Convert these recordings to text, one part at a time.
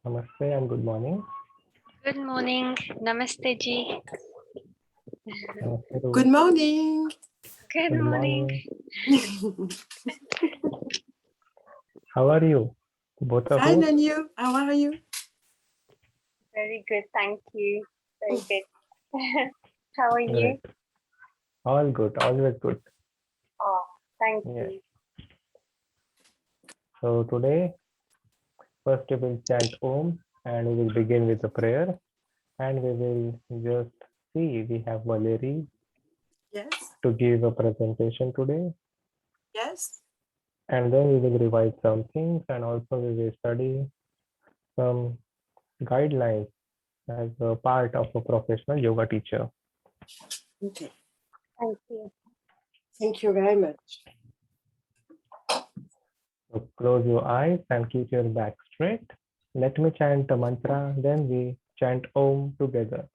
Namaste and good morning. Good morning. Namaste ji. Namaste to Good morning. Good morning. How are you? Both of Fine, you? and you? How are you? Very good. Thank you. Very good. How are you? Great. All good, always good. Oh, thank Yes. you. So today, first we will chant Om and we will begin with a prayer. And we will just see we have Valerie Yes. to give a presentation today. Yes. And then we will revise some things and also we will study some guidelines as a part of a professional yoga teacher. Okay. Thank you. Thank you very much. So close your eyes and keep your back straight. Let me chant the mantra, then we chant Om together.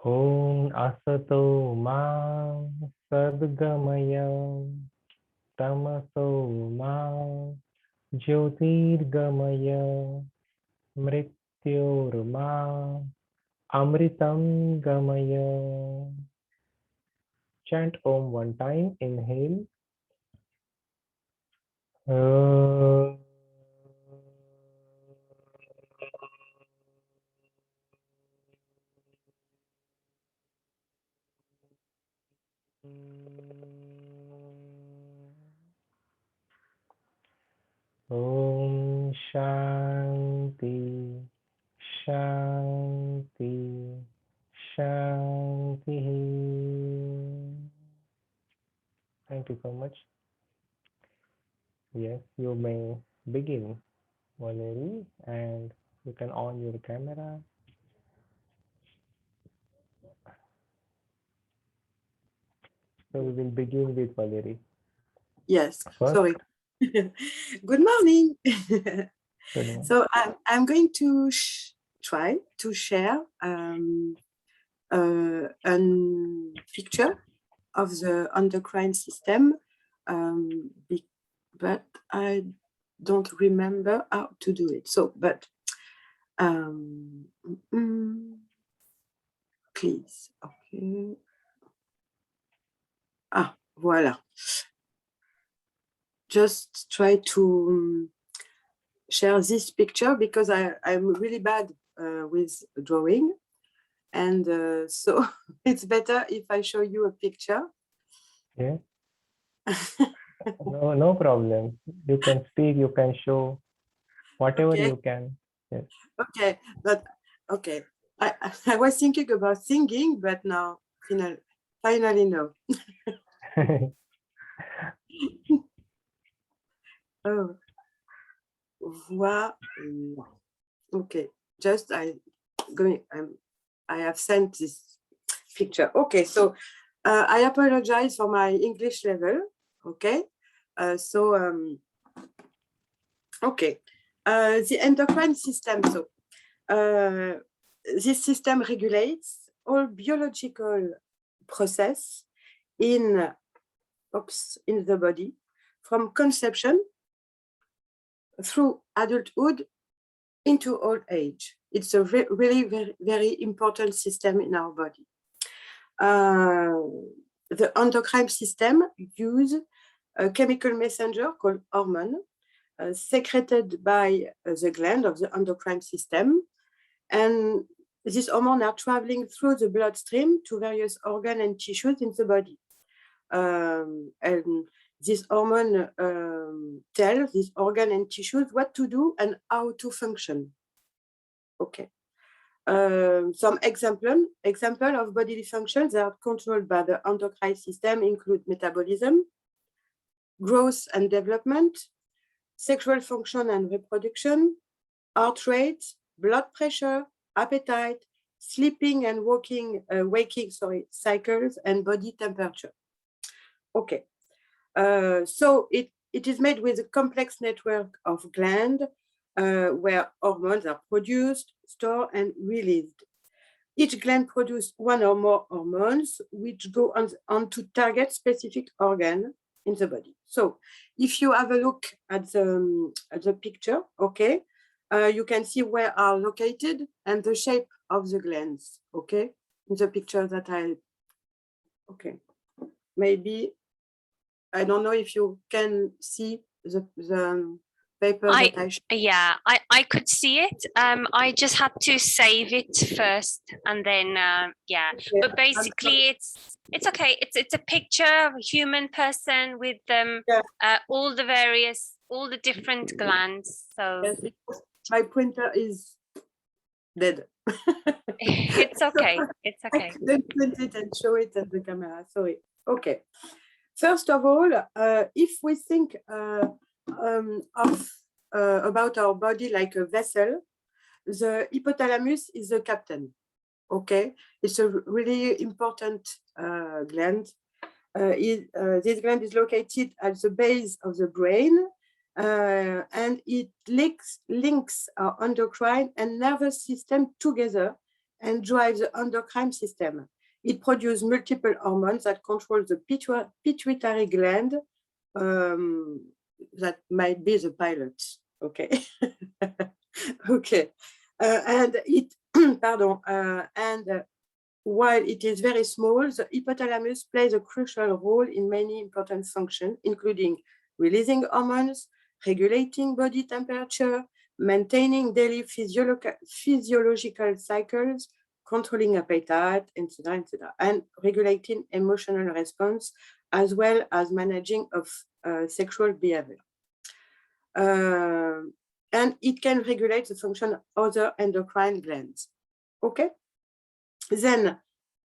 Om Asato Ma Sadgamaya Tamaso Ma Jyotirgamaya Mrityorma Amritam Gamaya. Chant Om one time. Inhale. Om Shanti Shanti Shanti. Thank you so much. Yes, you may begin, Valerie, and you can on your camera. So we will begin with Valerie. Yes. First. Sorry. Good morning. Good morning. So I'm going to try to share a picture of the endocrine system, but I don't remember how to do it. So, but please, okay. Ah, voilà. Just try to share this picture because I'm really bad with drawing. And so it's better if I show you a picture. Yeah. No problem. You can speak, you can show whatever Okay. you can. Yes. Okay, but okay. I was thinking about singing, but now finally no. Oh, voilà. Okay, just I have sent this picture. Okay, so I apologize for my English level. Okay, okay, the endocrine system. So this system regulates all biological process in the body from conception through adulthood into old age. It's a really very, very important system in our body. The endocrine system uses a chemical messenger called hormone, secreted by the gland of the endocrine system. And these hormones are traveling through the bloodstream to various organs and tissues in the body. And this hormone tells these organs and tissues what to do and how to function. Okay. Some example of bodily functions that are controlled by the endocrine system include metabolism, growth and development, sexual function and reproduction, heart rate, blood pressure, appetite, sleeping and waking cycles, and body temperature. Okay, so it is made with a complex network of glands where hormones are produced, stored, and released. Each gland produces one or more hormones which go on to target specific organ in the body. So if you have a look at the picture, okay, you can see where are located and the shape of the glands, okay, in the picture that okay, maybe, I don't know if you can see the paper that I showed. Yeah, I could see it. I just had to save it first, and then yeah. Okay. But basically, it's okay. It's a picture of a human person with all the different glands. So Yes, my printer is dead. it's okay. It's okay. I couldn't print it and show it at the camera. Sorry. Okay. First of all, if we think about our body like a vessel, the hypothalamus is the captain. Okay, it's a really important gland. This gland is located at the base of the brain, and it links our endocrine and nervous system together and drives the endocrine system. It produces multiple hormones that control the pituitary gland, that might be the pilot. Okay. Okay. And it, pardon, while it is very small, the hypothalamus plays a crucial role in many important functions, including releasing hormones, regulating body temperature, maintaining daily physiological cycles, controlling appetite, etc., and regulating emotional response, as well as managing of sexual behavior. And it can regulate the function of other endocrine glands. Okay? Then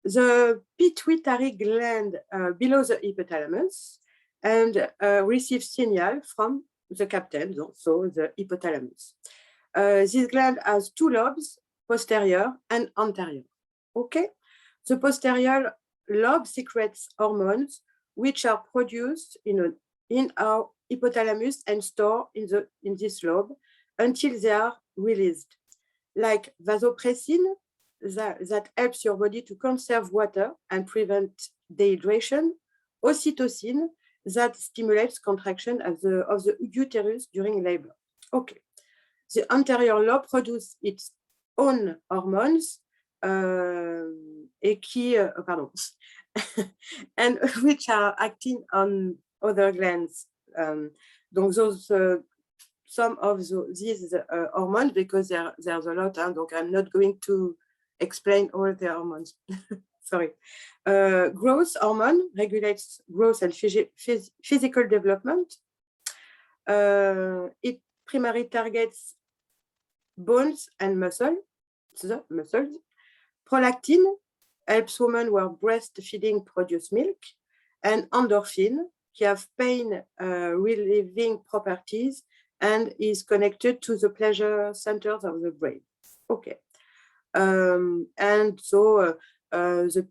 the pituitary gland below the hypothalamus and receives signal from the captain, so the hypothalamus. This gland has two lobes, posterior and anterior. Okay? The posterior lobe secretes hormones which are produced in our hypothalamus and stored in this lobe until they are released, like vasopressin that helps your body to conserve water and prevent dehydration, oxytocin that stimulates contraction of the uterus during labor. Okay. The anterior lobe produces its own hormones, and which are acting on other glands. Donc those, some of these hormones, because there's a lot, donc I'm not going to explain all the hormones. Sorry. Growth hormone regulates growth and physical development. It primarily targets bones and muscles. Prolactin helps women who are breastfeeding produce milk, and endorphin, qui have pain relieving properties and is connected to the pleasure centers of the brain. Okay. And so the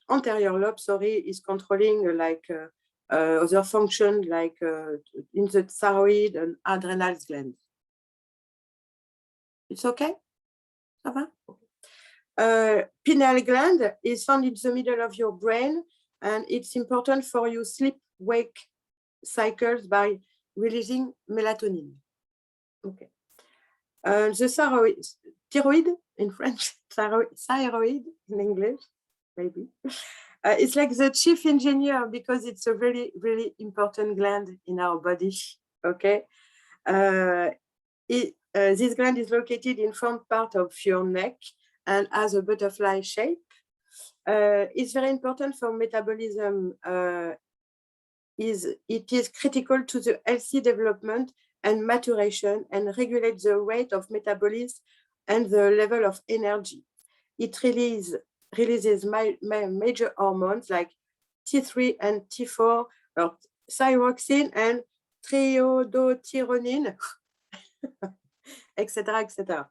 anterior lobe, is controlling like other function, like in the thyroid and adrenal gland. It's okay? Ça va? Okay. Pineal gland is found in the middle of your brain, and it's important for your sleep-wake cycles by releasing melatonin. Okay. The thyroid in French, thyroid in English, maybe. It's like the chief engineer because it's a really, really important gland in our body. Okay. This gland is located in front part of your neck and has a butterfly shape. It's very important for metabolism. It is critical to the healthy development and maturation, and regulates the rate of metabolism and the level of energy. It releases major hormones like T3 and T4, or thyroxine and triiodothyronine, etc., etc.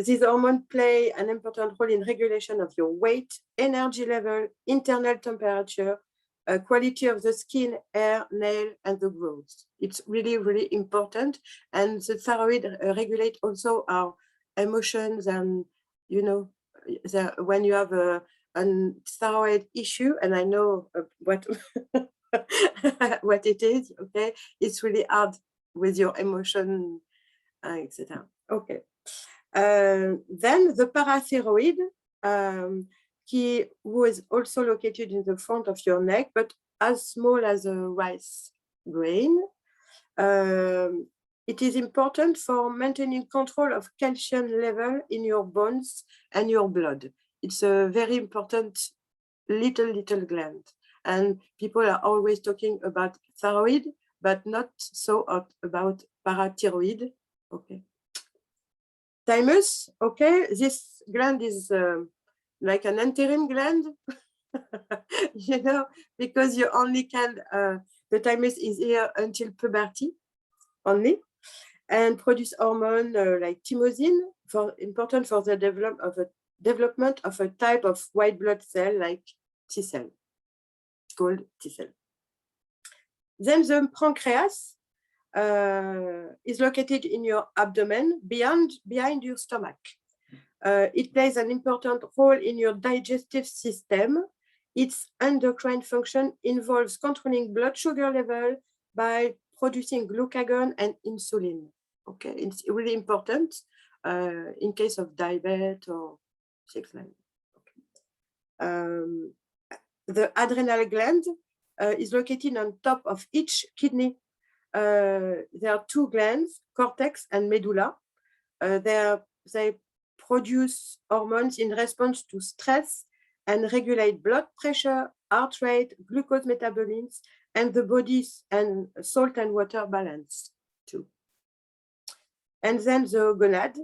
These hormones play an important role in regulation of your weight, energy level, internal temperature, quality of the skin, hair, nail, and the growth. It's really, really important. And the thyroid regulates also our emotions, and when you have a thyroid issue, and I know what what it is. Okay, it's really hard with your emotion, etc. Okay. Then the parathyroid, who is also located in the front of your neck, but as small as a rice grain. It is important for maintaining control of calcium level in your bones and your blood. It's a very important little gland. And people are always talking about thyroid, but not so about parathyroid. Okay. Thymus, okay, this gland is like an interim gland, you know, because you only can, the thymus is here until puberty only, and produce hormone like thymosin, important for the development of a type of white blood cell like T cell, called T cell. Then the pancreas is located in your abdomen, behind your stomach. It plays an important role in your digestive system. Its endocrine function involves controlling blood sugar level by producing glucagon and insulin. Okay, it's really important in case of diabetes or things like that. Okay. The adrenal gland is located on top of each kidney. There are two glands, cortex and medulla. They produce hormones in response to stress and regulate blood pressure, heart rate, glucose metabolism, and the body's and salt and water balance too. And then the gonad,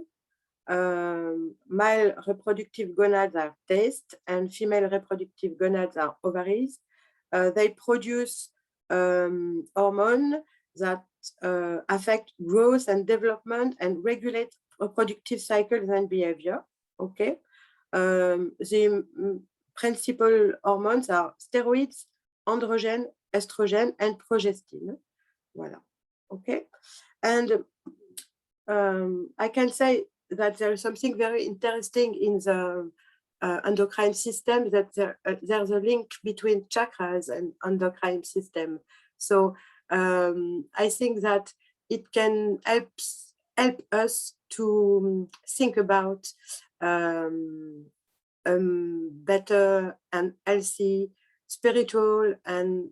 male reproductive gonads are testes and female reproductive gonads are ovaries. They produce hormones that affect growth and development and regulate reproductive cycles and behavior. Okay. The principal hormones are steroids, androgen, estrogen, and progestin. Voilà. Okay. And I can say that there is something very interesting in the endocrine system, that there's a link between chakras and endocrine system. So I think that it can help us to think about better and healthy spiritual and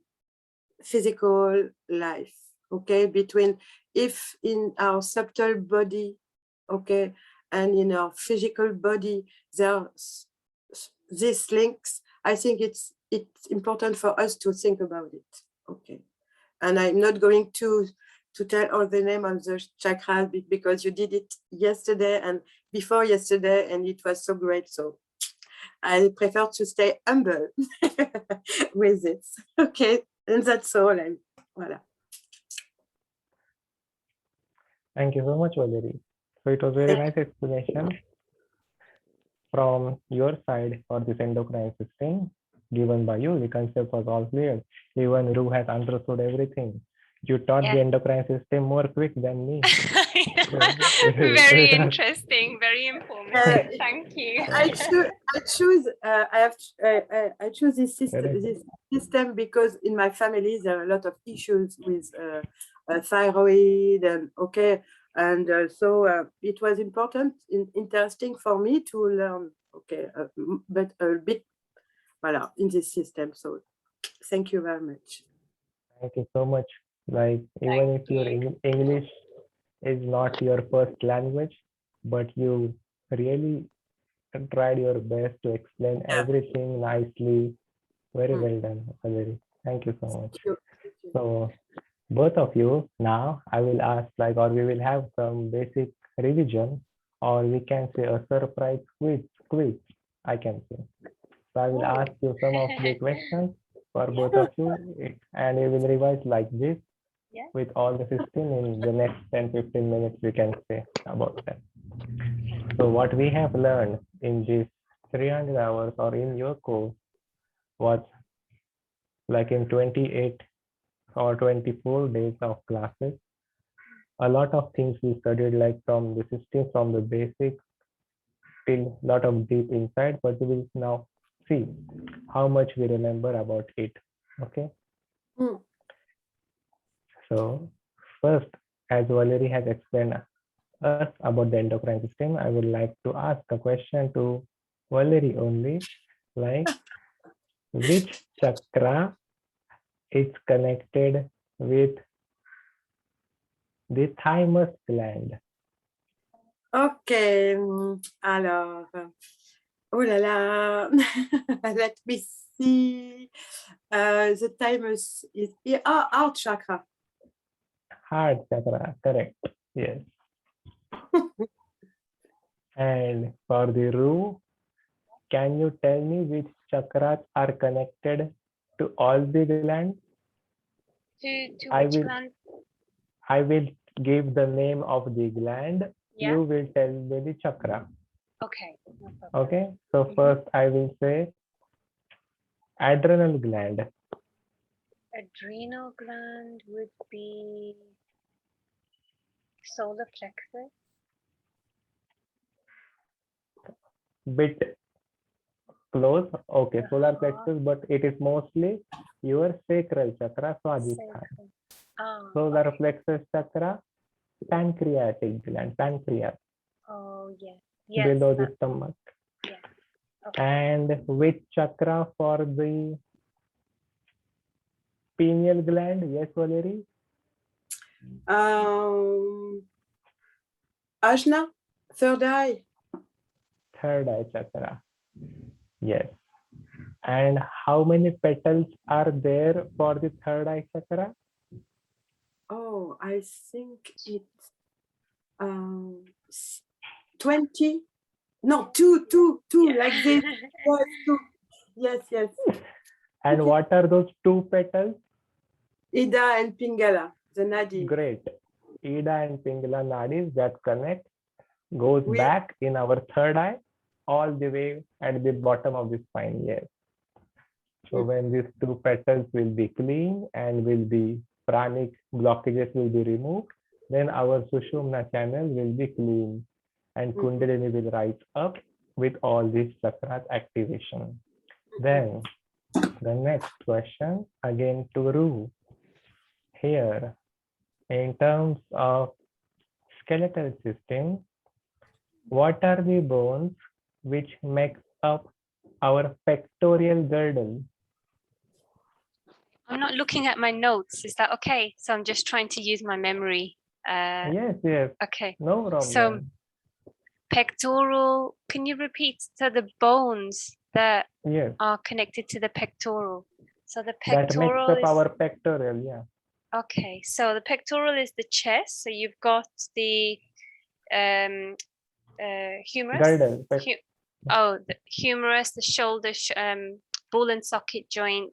physical life. Okay, between if in our subtle body, okay, and in our physical body, there's these links. I think it's important for us to think about it. Okay, and I'm not going to tell all the name of the chakras because you did it yesterday and before yesterday, and it was so great. So I prefer to stay humble with it. Okay, and that's all. Voilà. Thank you so much, Valerie. So it was very nice explanation from your side for this endocrine system given by you. The concept was all clear. Even Ru has understood everything. You taught the endocrine system more quick than me. Very interesting, very informative. Thank you. I choose this system because in my family there are a lot of issues with thyroid and okay, and so it was interesting for me to learn but a bit voilà, in this system. So thank you very much. Thank you so much. Like even if your English is not your first language, but you really tried your best to explain everything nicely. Very well done, Valerie. Thank you so much. Thank you. So both of you, now I will ask or we will have some basic revision, or we can say a surprise quiz, I can say. So I will ask you some of the questions for both of you, and we will revise like this with all the 15 in the next 10-15 minutes, we can say about that. So what we have learned in these 300 hours or in your course was like in 28 or 24 days of classes. A lot of things we studied, like from the system, from the basics till a lot of deep insight, but we will now see how much we remember about it. Okay. Mm. So first, as Valerie has explained us about the endocrine system, I would like to ask a question to Valerie only, like which chakra is connected with the thymus gland? Okay, alors, oh là là, let me see. The thymus is heart chakra. Heart chakra, correct. Yes. And for the Ru, can you tell me which chakras are connected to all the glands? To I which will gland? I will give the name of the gland. Yeah. You will tell me the chakra. Okay. No problem. Okay. So first I will say adrenal gland. Adrenal gland would be solar plexus. Bit close. Okay. Solar plexus, but it is mostly your sacral chakra, Swadhisthana. Sacral. Ah, Solar okay. plexus chakra, pancreatic gland, pancreas, Oh, yes. Yes. below the that- stomach. yeah. Okay. And which chakra for the pineal gland? Yes, Valerie? Ajna, third eye. Third eye chakra. Yes. And how many petals are there for the third eye chakra? Oh, I think it's 20. No, two, Yeah. like this. Yes, two. Yes. And what are those two petals? Ida and Pingala, the nadi. Great. Ida and Pingala nadis that connect goes We- back in our third eye all the way at the bottom of the spine. Yes. So when these two petals will be clean and will be pranic blockages will be removed, then our Sushumna channel will be clean and Kundalini will rise up with all these chakras activation. Then the next question again to Ru. Here, in terms of skeletal system, what are the bones which makes up our pectoral girdle? I'm not looking at my notes. Is that okay? So I'm just trying to use my memory. Yes. Okay. No problem. So pectoral, can you repeat? So the bones that Yes. are connected to the pectoral. So the That makes pectoral up is our pectoral, yeah. okay. So the pectoral is the chest. So you've got the humerus. Girdle. The humerus, the shoulder, ball and socket joint,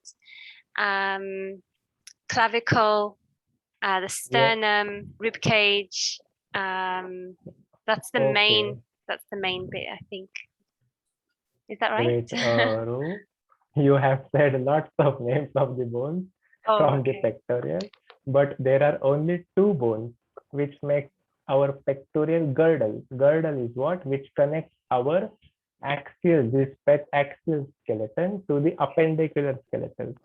clavicle, the sternum, rib cage. That's the main. Okay. That's the main bit, I think. Is that right? Great, Ru. You have said lots of names of the bones from the okay. pectoral, but there are only two bones which make our pectoral girdle. Girdle is what? Which connects our axial, this axial skeleton to the appendicular skeleton.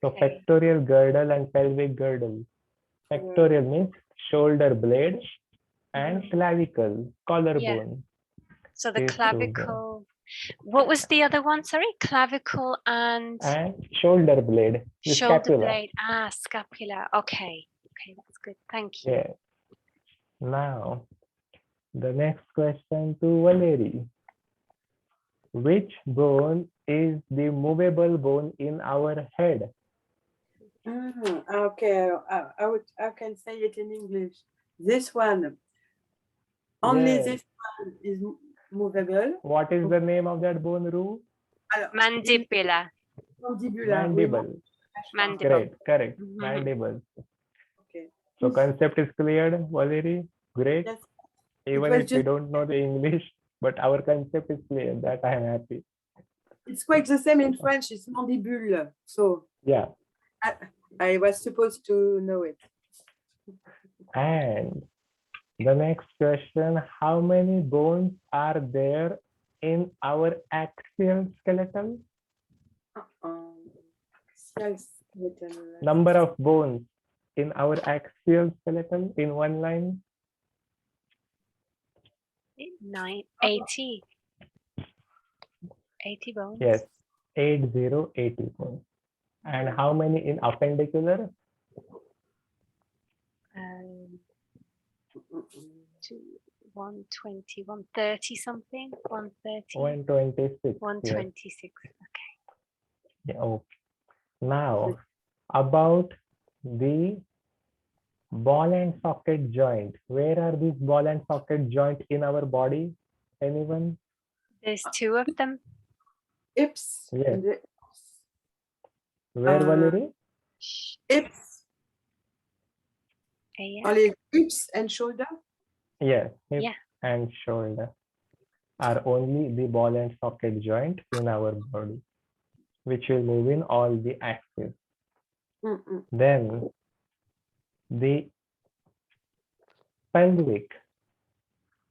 So Okay. pectoral girdle and pelvic girdle. Pectoral means shoulder blade and clavicle, collarbone. So the These two bones. clavicle. What was the other one? Sorry, clavicle and shoulder blade, the shoulder scapula. blade. Scapula. Okay, that's good. Thank you. Yeah. Now, the next question to Valerie. Which bone is the movable bone in our head? Okay, I can say it in English. This one, only Yes. this one is movable. What is the name of that bone, Ru? Mandibula. Mandible. Mandible. Great, correct. Mhm. Mandible. Okay. So concept is cleared, Valerie. Great. Yes. Even was if we don't know the English, but our concept is clear. That I am happy. It's quite the same in French. It's mandibule. So Yeah. I was supposed to know it. And the next question, how many bones are there in our axial skeleton? Axial Number of bones in our axial skeleton in one line? 80. 80 bones. Yes, 80 bones. And how many in appendicular? 120, 130 something, 130. 126. 126. Yes. Okay. Yeah, okay. Now, about the ball and socket joint. Where are these ball and socket joint in our body? Anyone? There's 2 of them. Hips. Yes. Where, Valerie? Hips. Yeah. Only hips and shoulder. Yes, hip Yeah. and shoulder are only the ball and socket joint in our body, which will move in all the axes. Then the pelvic,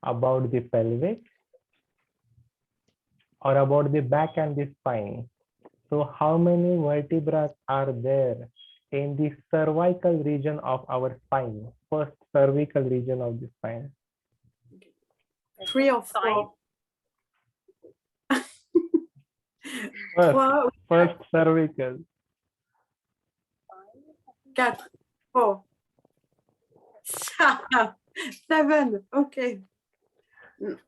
about the pelvic or about the back and the spine. So how many vertebrae are there in the cervical region of our spine? First cervical region of the spine. 3 or 4. First cervical. 4, 4, 7. Okay.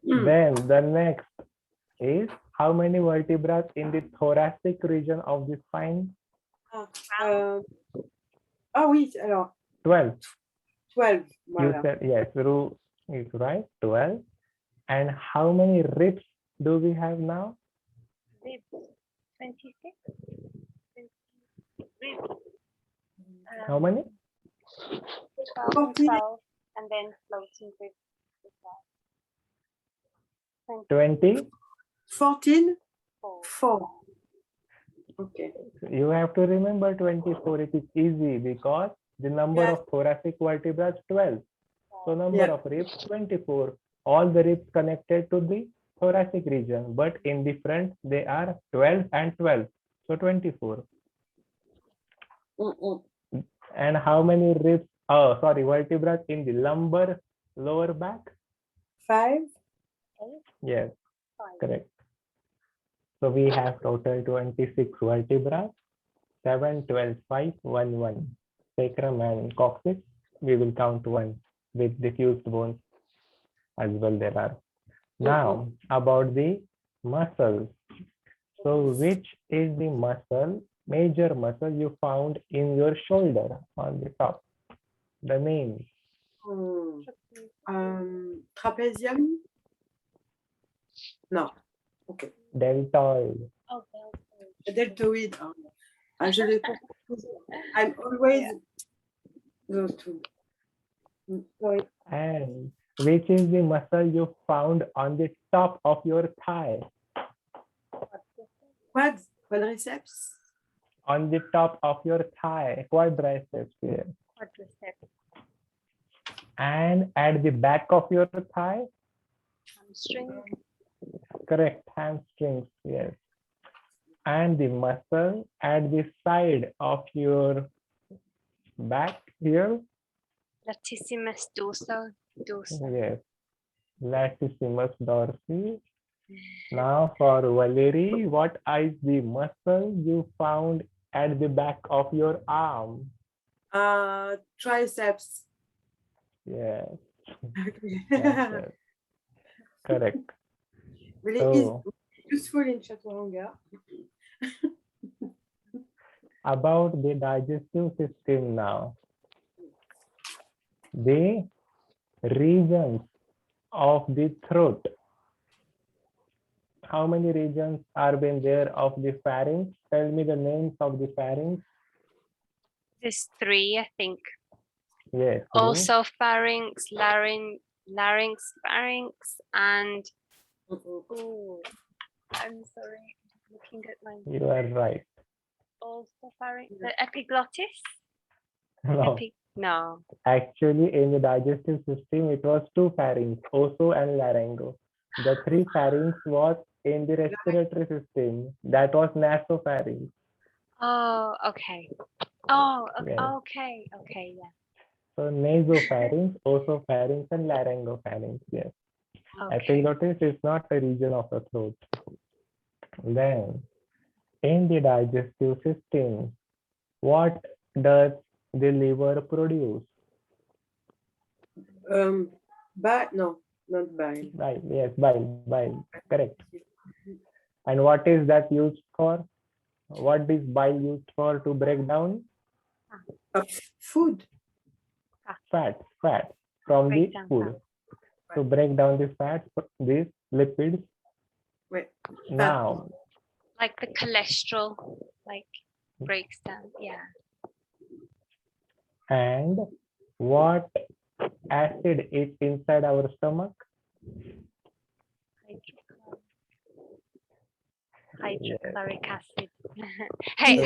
Then the next is how many vertebrae in the thoracic region of the spine? Oui, alors. 12. 12. You Voilà. said yes, Ru is right, 12. And how many ribs do we have now? Ribs. 26. Ribs. How many? 12, 12, and then floating ribs. 20? 14? 4. Okay. You have to remember 24. It is easy because the number of thoracic vertebrae is 12. So number of ribs 24. All the ribs connected to the thoracic region, but in the front they are 12 and 12. So 24. And how many ribs? Oh, sorry, vertebrae in the lumbar lower back? 5. Yes, correct. So we have total 26 vertebrae, 7, 12, 5, 1, 1. Sacrum and coccyx, we will count 1 with the fused bones as well there are. Now about the muscles. So which is the muscle, major muscle you found in your shoulder on the top? The name. Trapezium? No. Okay. Deltoid. Oh, Deltoid. I'm always those 2. And which is the muscle you found on the top of your thigh? Quadriceps? On the top of your thigh, quadriceps. Yes. Quadriceps. And at the back of your thigh? Hamstring. Correct, hamstrings. Yes. And the muscle at the side of your back here? Latissimus dorsal. Yes. Latissimus dorsi. Now for Valerie, what is the muscle you found at the back of your arm? Triceps. Yes. Okay. Correct. Really So, useful in Chaturanga. about the digestive system now. The regions of the throat. How many regions are been there of the pharynx? Tell me the names of the pharynx. There's 3, I think. Yes. Also pharynx, larynx, pharynx, and I'm sorry, looking at my. You are right. Also pharynx, the epiglottis. No. No. Actually, in the digestive system, it was 2 pharynx, oso and laryngo. The 3 pharynx was in the respiratory system. That was nasopharynx. Oh, okay. Oh, Yes. okay. Okay, yeah. So nasopharynx, oesopharynx, and laryngopharynx. Yes. Okay. Epiglottis is not a region of the throat. Then, in the digestive system, what does the liver produce? No, not bile. Bile. Yes, bile. Correct. And what is that used for? What is bile used for to break down? Food. Fat from the Break down food. fat. To break down the fat, these lipids. Wait. Now, like the cholesterol, like breaks down. Yeah. and what acid is inside our stomach? Hydrochloric acid. Hey,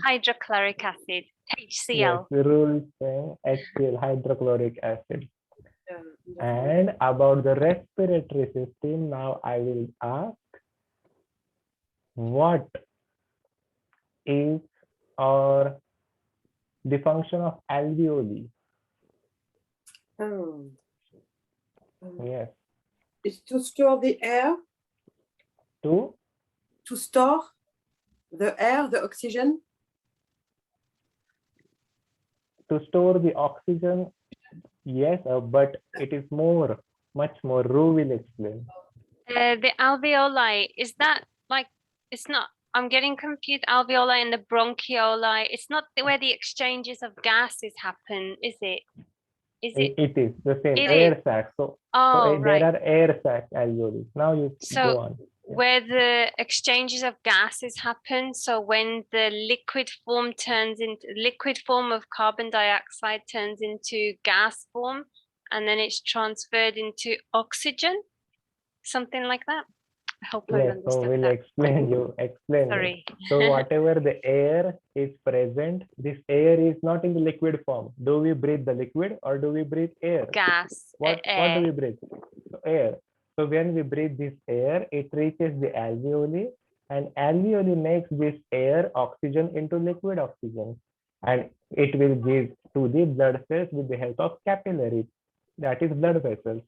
hydrochloric acid. HCl. Yes, the rule saying HCl, hydrochloric acid. And about the respiratory system, now I will ask, what is or the function of alveoli? Yes. It's to store the air. To store the air, the oxygen. To store the oxygen, yes, but it is much more. Ru will explain. The alveoli, is that like, it's not, I'm getting confused, alveoli and the bronchioli, it's not where the exchanges of gases happen, is it? Is it? It is the same, It air is. sacs. So, right. There are air sac alveoli. Now you go on. Where the exchanges of gases happen, so when the liquid form of carbon dioxide turns into gas form, and then it's transferred into oxygen, something like that. I hope I Yes, so understood we'll that. explain Sorry. it. So whatever the air is present, this air is not in the liquid form. Do we breathe the liquid or do we breathe air? Gas. What do we breathe? So air. So when we breathe this air, it reaches the alveoli, and alveoli makes this air oxygen into liquid oxygen, and it will give to the blood cells with the help of capillaries, that is blood vessels.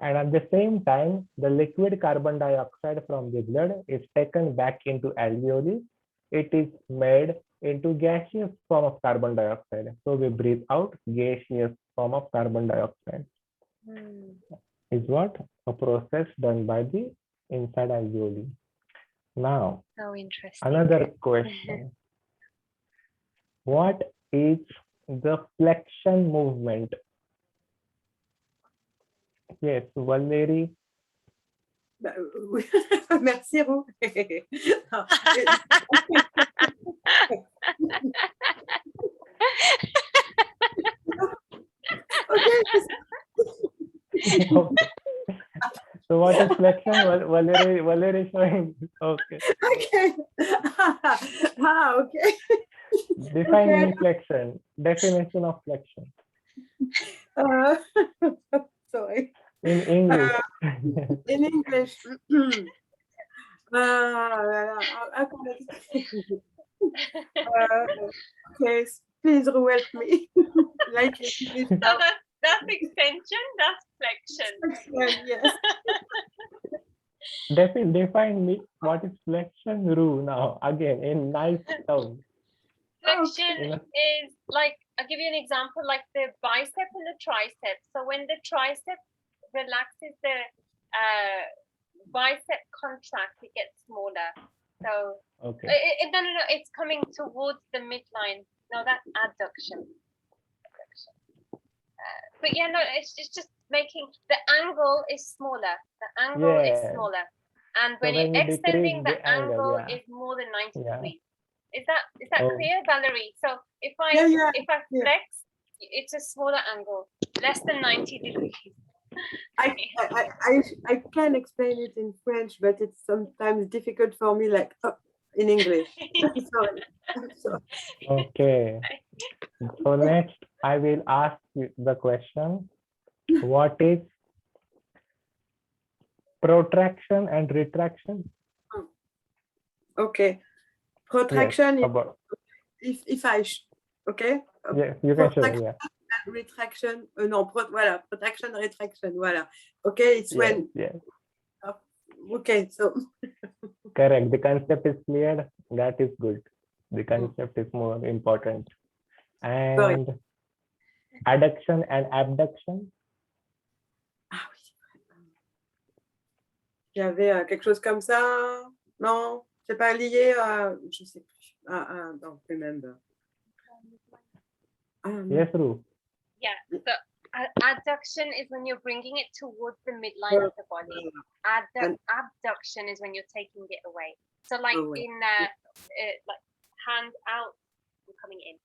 And at the same time, the liquid carbon dioxide from the blood is taken back into alveoli. It is made into gaseous form of carbon dioxide. So we breathe out gaseous form of carbon dioxide. Is what? A process done by the inside alveoli. Now, so interesting. Another question. What is the flexion movement? Yes, Valeri. Merci, Ru. Okay. So what is flexion? Valeri showing. Okay. Okay. Okay. Define flexion. Definition of flexion. Sorry. In English. In English. Okay, please help me. Like English. So that's extension, that's flexion. Yes. Define me what is flexion, Ru, now again in nice terms. Flexion is like, I'll give you an example, like the bicep and the tricep. So when the tricep relaxes, the bicep contracts, it gets smaller. So okay. No, it's coming towards the midline. No, that's adduction. But yeah, no, it's just making the angle is smaller. The angle is smaller, and when you're extending, the angle is more than 90 degrees. Is that clear, Valerie? So if I flex, it's a smaller angle, less than 90 degrees. I can explain it in French, but it's sometimes difficult for me, like in English. Sorry. Okay. So next, I will ask you the question: what is protraction and retraction? Okay. Protraction yes, is if I, okay? Yes, you can show, yeah. And retraction, no, voilà, protraction, retraction, voilà. Okay, it's Yes, when, yes. Okay, so. Correct, the concept is clear, that is good. The concept is more important. And adduction and abduction. Ah oui. Il y avait quelque chose comme ça. Non, c'est pas lié à. Je sais plus. Don't remember. Yes, Ru. Yeah. So adduction is when you're bringing it towards the midline of the body. Abduction is when you're taking it away. So like in like hand out and coming in.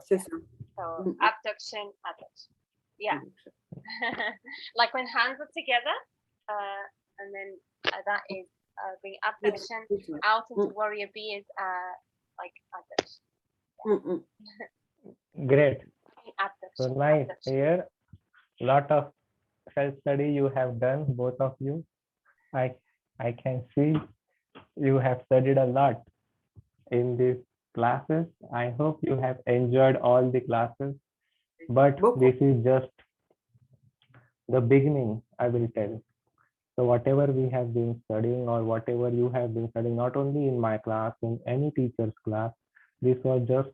C'est ça. So abduction, adduction. Yeah. Like when hands are together, and then that is being abduction. Out into warrior B is like adduction. Great. Abduction. So nice. Here, lot of self-study you have done, both of you. I can see you have studied a lot in these classes. I hope you have enjoyed all the classes, but this is just the beginning, I will tell. So whatever we have been studying or whatever you have been studying, not only in my class, in any teacher's class, this was just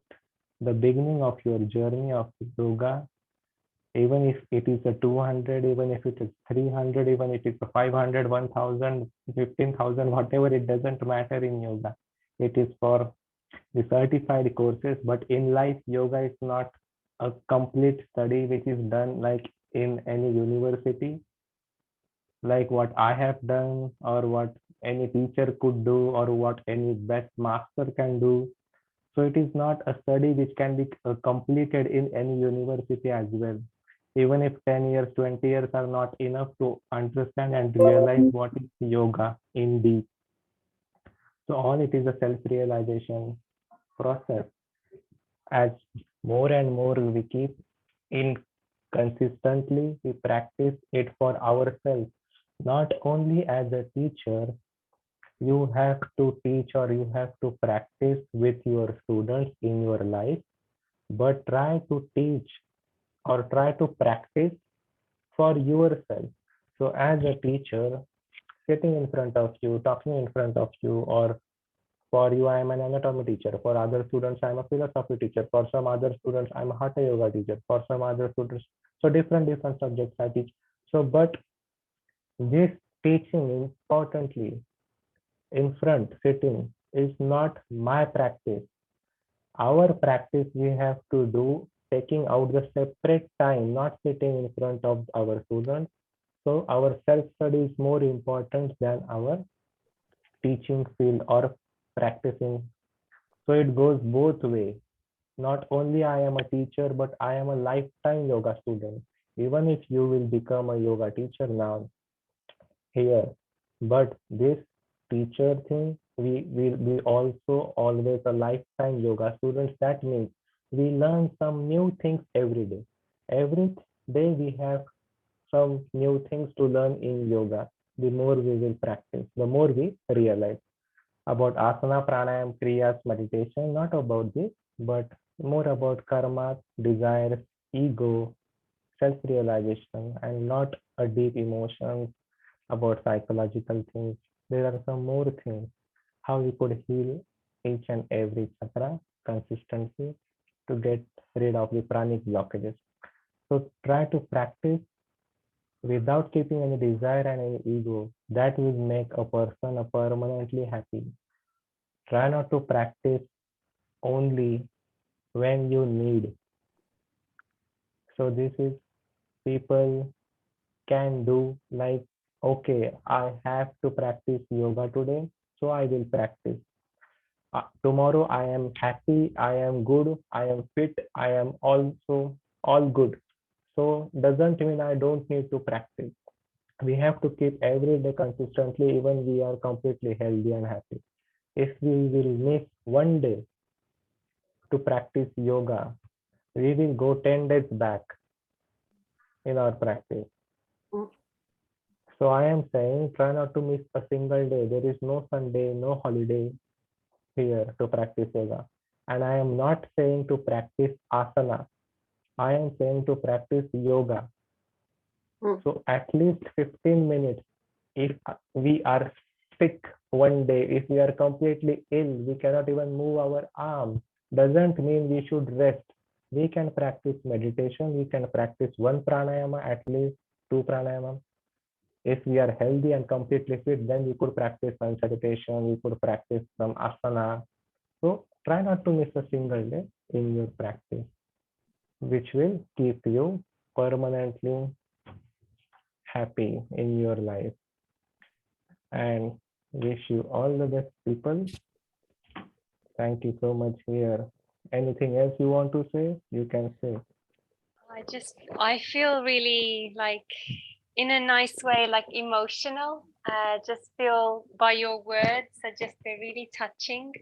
the beginning of your journey of yoga. Even if it is a 200, even if it is 300, even if it's a 500, 1000, 15,000, whatever, it doesn't matter in yoga. It is for the certified courses, but in life, yoga is not a complete study which is done like in any university, like what I have done or what any teacher could do or what any best master can do. So it is not a study which can be completed in any university as well. Even if 10 years, 20 years are not enough to understand and realize what is yoga in deep. So all it is a self-realization process. As more and more we keep in consistently, we practice it for ourselves. Not only as a teacher, you have to teach or you have to practice with your students in your life, but try to teach or try to practice for yourself. So as a teacher, sitting in front of you, talking in front of you, or for you, I am an anatomy teacher. For other students, I am a philosophy teacher. For some other students, I am a hatha yoga teacher. For some other students, so different subjects I teach. So, but this teaching importantly in front, sitting, is not my practice. Our practice we have to do taking out the separate time, not sitting in front of our students. So our self-study is more important than our teaching field or practicing. So it goes both ways. Not only I am a teacher, but I am a lifetime yoga student. Even if you will become a yoga teacher now here, but this teacher thing, we will be also always a lifetime yoga students. That means we learn some new things every day. Every day we have some new things to learn in yoga. The more we will practice, the more we realize about asana, pranayam, kriyas, meditation, not about this, but more about karma, desires, ego, self-realization, and not a deep emotions about psychological things. There are some more things, how we could heal each and every chakra consistently to get rid of the pranic blockages. So try to practice without keeping any desire and any ego. That will make a person permanently happy. Try not to practice only when you need. So this is people can do like, okay, I have to practice yoga today, so I will practice. Tomorrow I am happy, I am good, I am fit, I am also all good. So doesn't mean I don't need to practice. We have to keep every day consistently, even we are completely healthy and happy. If we will miss one day to practice yoga, we will go 10 days back in our practice. So I am saying try not to miss a single day. There is no Sunday, no holiday. here to practice yoga. And I am not saying to practice asana. I am saying to practice yoga. So at least 15 minutes. If we are sick one day, if we are completely ill, we cannot even move our arms, doesn't mean we should rest. We can practice meditation. We can practice one pranayama, at least 2 pranayama. If we are healthy and completely fit, then we could practice sun salutation. We could practice some asana. So try not to miss a single day in your practice, which will keep you permanently happy in your life. And wish you all the best, people. Thank you so much here. Anything else you want to say? You can say. I feel really like, in a nice way, like emotional. Just feel by your words are just really touching.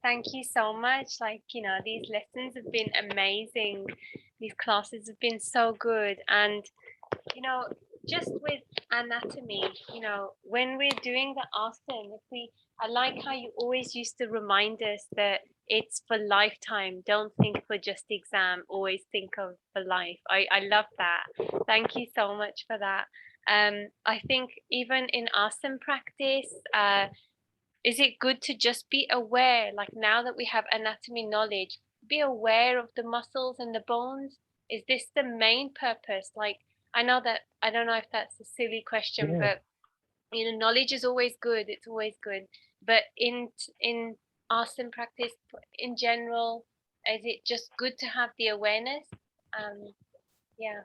Thank you so much. Like, these lessons have been amazing. These classes have been so good. And, just with anatomy, when we're doing the asana, I like how you always used to remind us that it's for lifetime. Don't think for just exam, always think of for life. I love that. Thank you so much for that. I think even in asana practice, is it good to just be aware, like now that we have anatomy knowledge, be aware of the muscles and the bones? Is this the main purpose? Like, I know that, I don't know if that's a silly question, but knowledge is always good. It's always good. But in asana practice in general, is it just good to have the awareness? Yeah.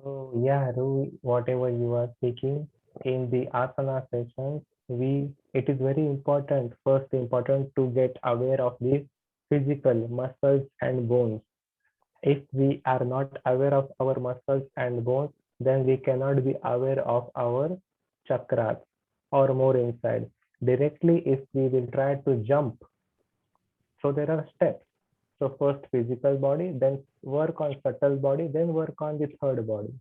So yeah, Ru, whatever you are speaking in the asana sessions, it is very important, first important to get aware of the physical muscles and bones. If we are not aware of our muscles and bones, then we cannot be aware of our chakras or more inside. Directly, if we will try to jump, so there are steps. So first physical body, then work on subtle body, then work on the third body.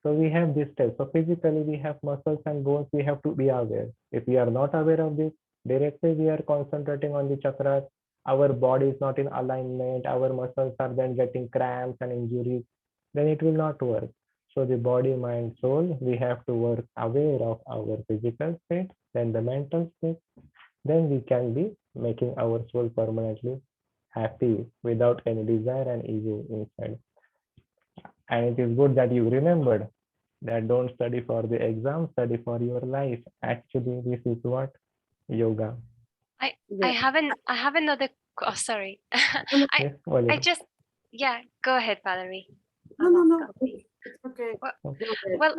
So we have this steps. So physically we have muscles and bones, we have to be aware. If we are not aware of this, directly we are concentrating on the chakras, our body is not in alignment, our muscles are then getting cramps and injuries, then it will not work. So the body, mind, soul, we have to work aware of our physical state, then the mental state, then we can be making our soul permanently happy without any desire and ego inside. And it is good that you remembered that don't study for the exam, study for your life. Actually, this is what yoga. I have another. Oh, sorry. Go ahead, Valerie. No. It's okay. Well,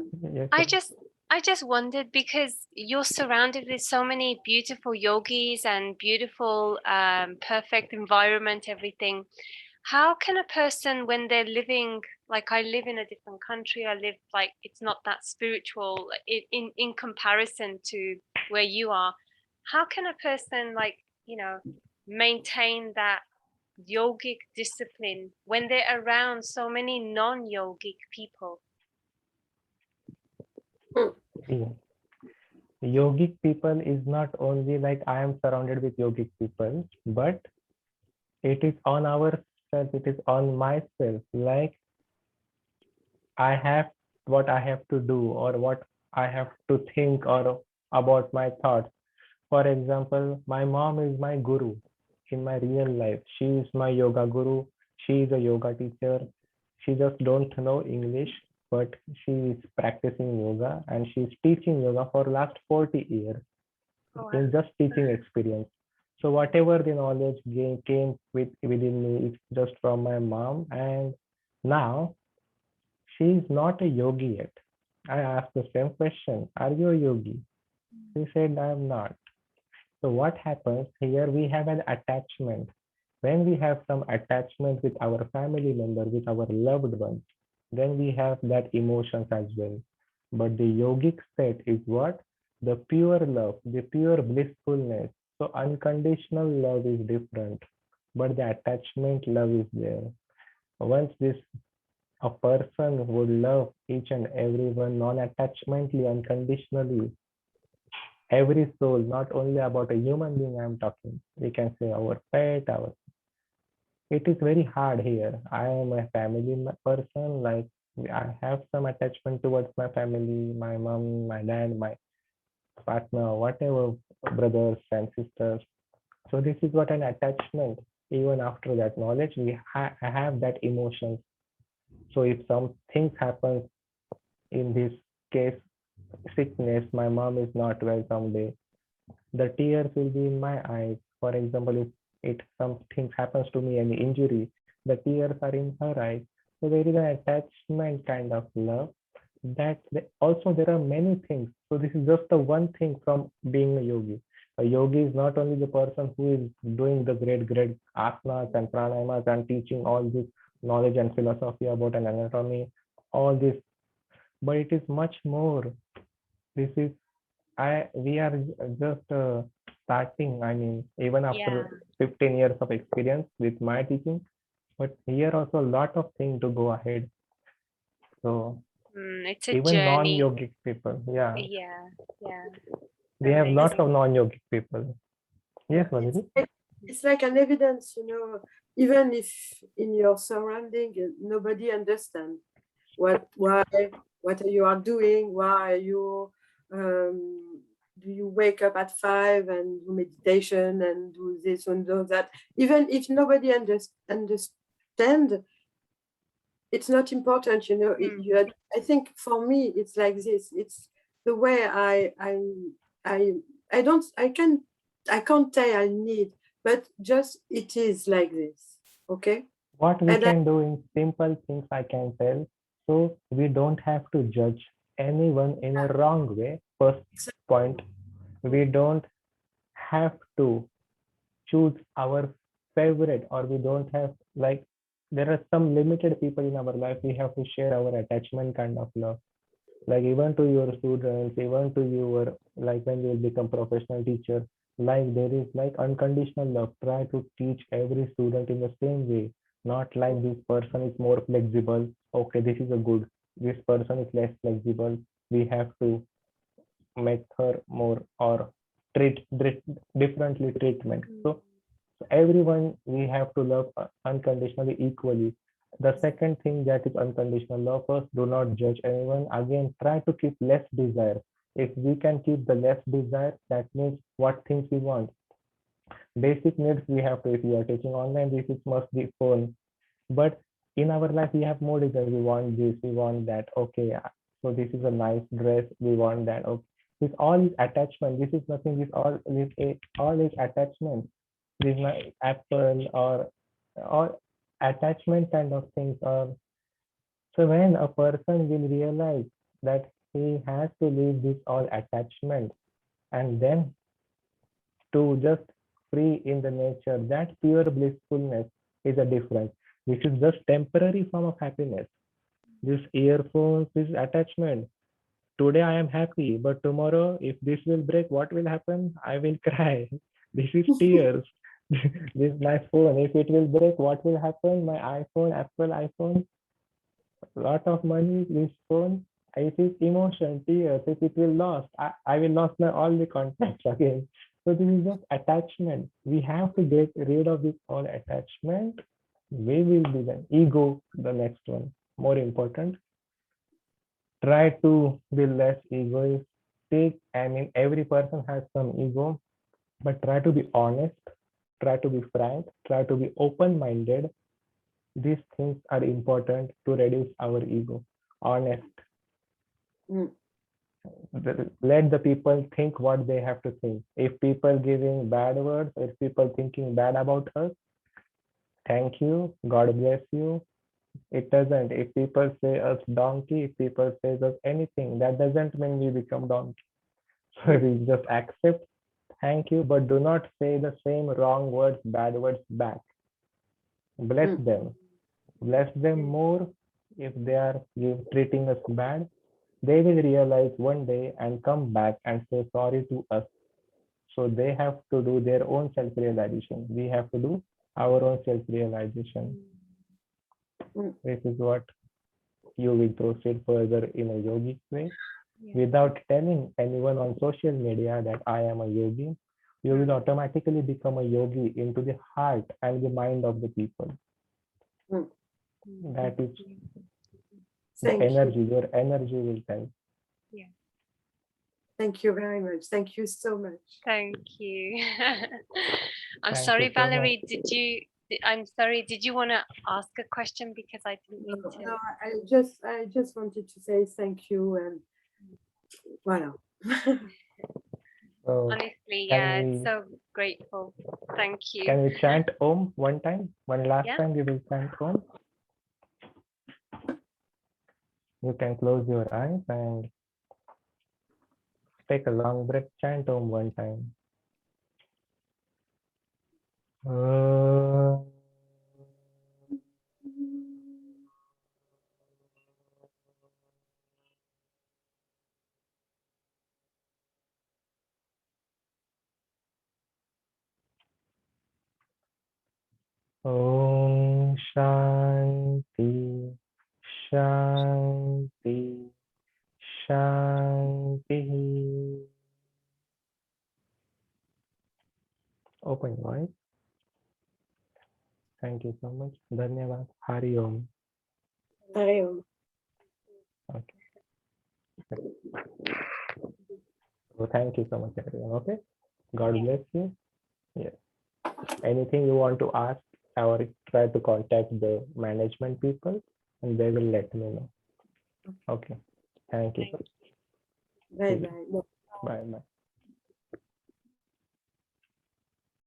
I just wondered, because you're surrounded with so many beautiful yogis and beautiful, perfect environment, everything. How can a person, when they're living, like I live in a different country, I live like, it's not that spiritual in comparison to where you are. How can a person, like, maintain that yogic discipline when they're around so many non-yogic people? Yogic people is not only like I am surrounded with yogic people, but it is on ourselves, it is on myself. Like I have what I have to do or what I have to think or about my thoughts. For example, my mom is my guru in my real life. She is my yoga guru. She is a yoga teacher. She just don't know English, but she is practicing yoga and she is teaching yoga for last 40 years. In just teaching experience. So whatever the knowledge came within me is just from my mom, and now she is not a yogi yet. I asked the same question, are you a yogi? She said, I am not. So what happens here, we have an attachment. When we have some attachment with our family member, with our loved ones, then we have that emotions as well. But the yogic state is what? The pure love, the pure blissfulness. So unconditional love is different, but the attachment love is there. Once a person would love each and everyone non-attachmentally, unconditionally, every soul, not only about a human being I'm talking. We can say our pet, our. It is very hard here. I am a family person. Like I have some attachment towards my family, my mom, my dad, my partner, whatever, brothers and sisters. So this is what an attachment. Even after that knowledge, I have that emotions. So if some things happen, in this case, sickness, my mom is not well someday, the tears will be in my eyes. For example, if something happens to me, any injury, the tears are in her eyes. So there is an attachment kind of love. Also there are many things. So this is just the one thing from being a yogi. A yogi is not only the person who is doing the great asanas and pranayamas and teaching all this knowledge and philosophy about an anatomy, all this, but it is much more. This is we are just starting. I mean, even after 15 years of experience with my teaching, but here also a lot of things to go ahead. So it's a even journey. non-yogic people, we have Amazing. lots of non-yogic people. Yes, Valerie? It's like an evidence, even if in your surrounding nobody understands what you are doing, why you do you wake up at 5 and do meditation and do this and do that. Even if nobody understands, it's not important, I think for me it's like this. It's the way I can't say I need, but just it is like this. Okay. What we can do in simple things I can tell. So we don't have to judge anyone in a wrong way. First point, we don't have to choose our favorite, or we don't have, like, there are some limited people in our life. We have to share our attachment kind of love. Like even to your students, even to your, like when you will become professional teacher, like there is like unconditional love. Try to teach every student in the same way. Not like this person is more flexible. Okay, this is a good. This person is less flexible. We have to make her more, or treat differently treatment. So everyone we have to love unconditionally, equally. The second thing, that is unconditional love. First, do not judge anyone. Again, try to keep less desire. If we can keep the less desire, that means what things we want. Basic needs we have to, if we are teaching online, this is must be phone. But in our life, we have more desire. We want this, we want that. Okay, so this is a nice dress. We want that. Okay, this all is attachment. This is nothing. All is attachment. This is apple or attachment kind of things. Or so when a person will realize that he has to leave this all attachment and then to just free in the nature, that pure blissfulness is a difference. This is just temporary form of happiness. This earphones, this attachment. Today I am happy, but tomorrow if this will break, what will happen? I will cry. This is tears. This is my phone. If it will break, what will happen? My iPhone, Apple iPhone, lot of money, this phone. It is emotion, tears. If it will lost, I will lost my all the contacts again. So this is just attachment. We have to get rid of this all attachment. We will be the ego, the next one, more important. Try to be less egoistic. I mean, every person has some ego, but try to be honest, try to be frank, try to be open-minded. These things are important to reduce our ego. Honest. Let the people think what they have to think. If people giving bad words, if people thinking bad about us, thank you, God bless you. It doesn't. If people say us donkey, if people say us anything, that doesn't mean we become donkey. So we just accept, thank you, but do not say the same wrong words, bad words back. Bless them. Bless them more. If they are treating us bad, they will realize one day and come back and say sorry to us. So they have to do their own self-realization. We have to do our own self-realization. This is what you will proceed further in a yogic way. without telling anyone on social media that I am a yogi, you will automatically become a yogi into the heart and the mind of the people. That is the energy, your energy will tell. Yeah. Thank you very much. Thank you so much. Thank you. I'm Thank sorry, you so Valerie, I'm sorry, did you want to ask a question? Because I didn't mean to. No, I just wanted to say thank you and voilà. So honestly, yeah, so grateful. Thank you. Can we chant Om one time? One last time we will chant Om. You can close your eyes and take a long breath, chant Om one time. Om Shanti Shanti Shanti. Open your eyes. Thank you so much. Dhanyavad. Hari Om. Hari Om. Okay. So thank you so much, everyone. Okay. God bless you. Yes. Anything you want to ask or try to contact the management people and they will let me know. Okay. Thank you. Bye bye. Bye bye.